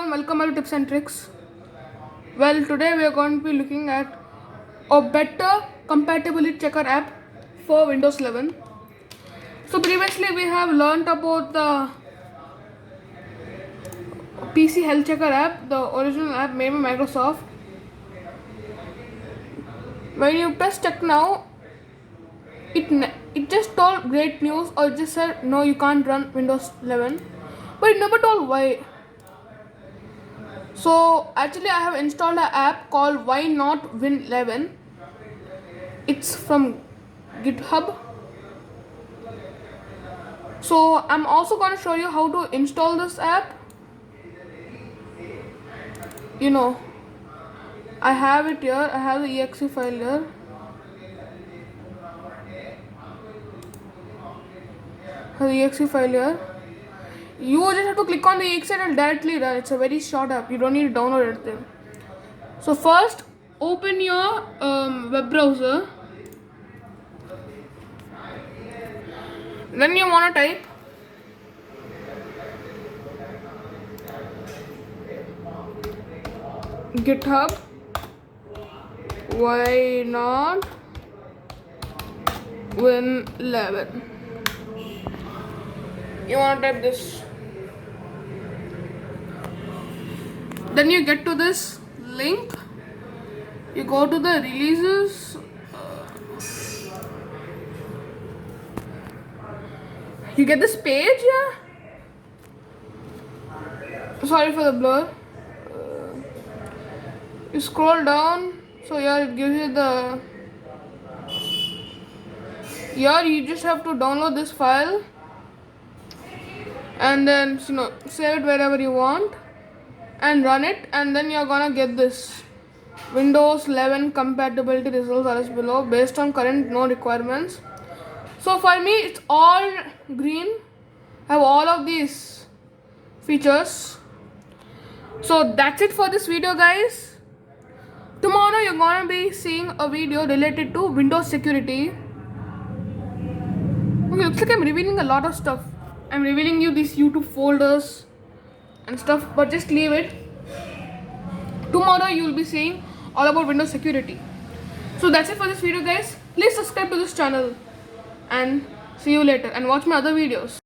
everyone, welcome back to Tips and Tricks. Well, today we are going to be looking at a better compatibility checker app for Windows 11. So previously we have learned about the PC health checker app, the original app made by Microsoft. When you press check now, it just told great news, or it just said no, you can't run Windows 11, but it never told why. So actually I have installed an app called Whynotwin11. It's from GitHub. So I'm also going to show you how to install this app. I have it here. I have the exe file here. You just have to click on the exe and it'll directly run. It's a very short app. You don't need to download anything. So first, open your web browser. Then you want to type GitHub. Why not Win11? You want to type this. Then you get to this link. You go to the releases. You get this page, yeah. Sorry for the blur. You scroll down. So here it gives you the. Here you just have to download this file. And then save it wherever you want and run it, and then you're gonna get this Windows 11 compatibility results are as below. Based on current no requirements. So for me it's all green, have all of these features. So that's it for this video, guys. Tomorrow you're gonna be seeing a video related to Windows security. Okay, looks like I'm revealing a lot of stuff. I'm revealing you these YouTube folders and stuff, but just leave it. Tomorrow you will be seeing all about Windows security. So that's it for this video, guys. Please subscribe to this channel and see you later and watch my other videos.